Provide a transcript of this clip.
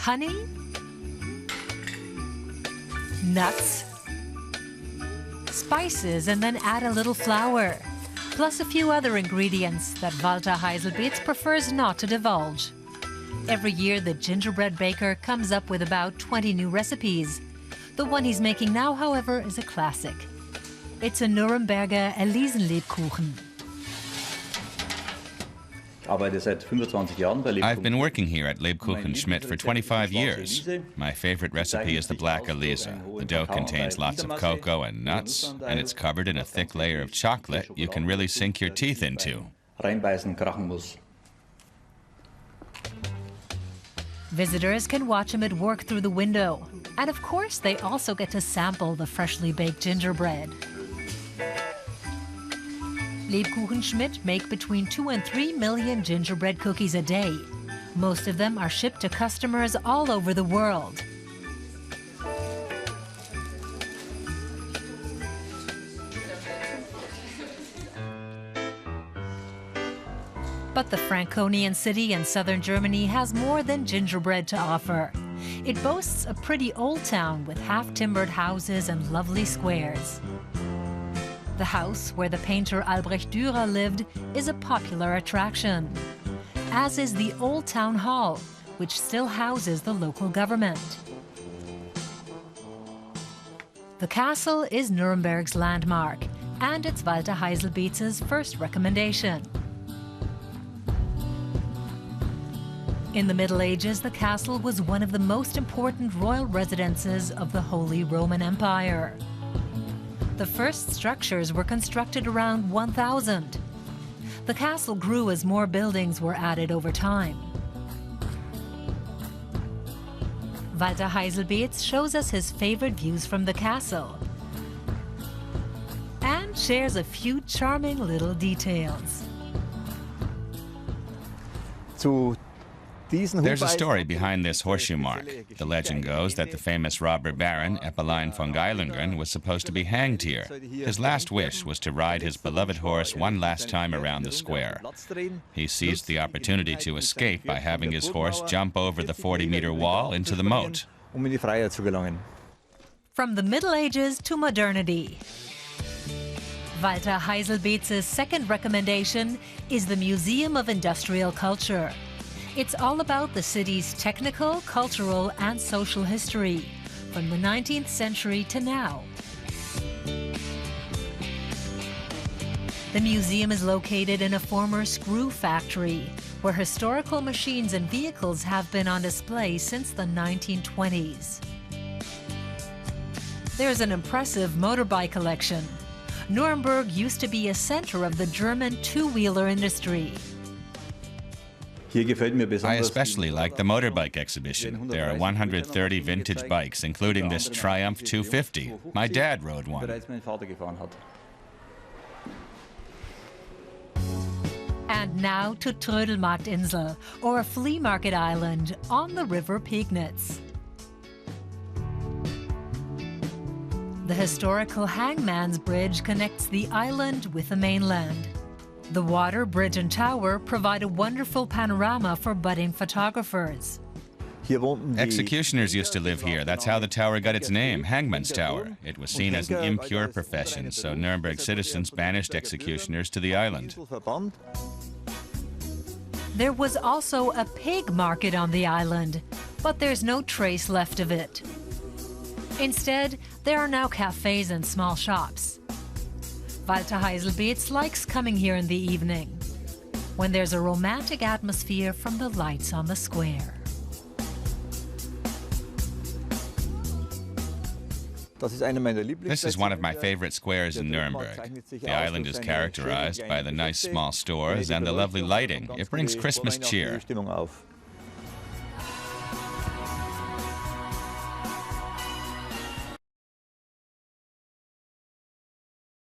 honey, nuts, spices, and then add a little flour, plus a few other ingredients that Walter Heiselbetz prefers not to divulge. Every year, the gingerbread baker comes up with about 20 new recipes. The one he's making now, however, is a classic. It's a Nuremberger Elisenlebkuchen. I've been working here at Lebkuchen Schmidt for 25 years. My favorite recipe is the Black Elise. The dough contains lots of cocoa and nuts, and it's covered in a thick layer of chocolate you can really sink your teeth into. Visitors can watch him at work through the window. And of course, they also get to sample the freshly baked gingerbread. Lebkuchen Schmidt make between 2 and 3 million gingerbread cookies a day. Most of them are shipped to customers all over the world. But the Franconian city in southern Germany has more than gingerbread to offer. It boasts a pretty old town with half-timbered houses and lovely squares. The house where the painter Albrecht Dürer lived is a popular attraction, as is the Old Town Hall, which still houses the local government. The castle is Nuremberg's landmark, and it's Walter Heiselbetz's first recommendation. In the Middle Ages, the castle was one of the most important royal residences of the Holy Roman Empire. The first structures were constructed around 1000. The castle grew as more buildings were added over time. Walter Heiselbetz shows us his favorite views from the castle and shares a few charming little details. There's a story behind this horseshoe mark. The legend goes that the famous robber baron, Eppeline von Geilingen, was supposed to be hanged here. His last wish was to ride his beloved horse one last time around the square. He seized the opportunity to escape by having his horse jump over the 40-meter wall into the moat. From the Middle Ages to modernity. Walter Heiselbetz's second recommendation is the Museum of Industrial Culture. It's all about the city's technical, cultural, and social history, from the 19th century to now. The museum is located in a former screw factory, where historical machines and vehicles have been on display since the 1920s. There's an impressive motorbike collection. Nuremberg used to be a center of the German two-wheeler industry. I especially like the motorbike exhibition. There are 130 vintage bikes, including this Triumph 250. My dad rode one. And now to Trödelmarktinsel, or a flea market island on the river Pegnitz. The historical Hangman's Bridge connects the island with the mainland. The water, bridge, and tower provide a wonderful panorama for budding photographers. Executioners used to live here. That's how the tower got its name, Hangman's Tower. It was seen as an impure profession, so Nuremberg citizens banished executioners to the island. There was also a pig market on the island, but there's no trace left of it. Instead, there are now cafes and small shops. Walter Heiselbetz likes coming here in the evening, when there's a romantic atmosphere from the lights on the square. This is one of my favorite squares in Nuremberg. The island is characterized by the nice small stores and the lovely lighting. It brings Christmas cheer.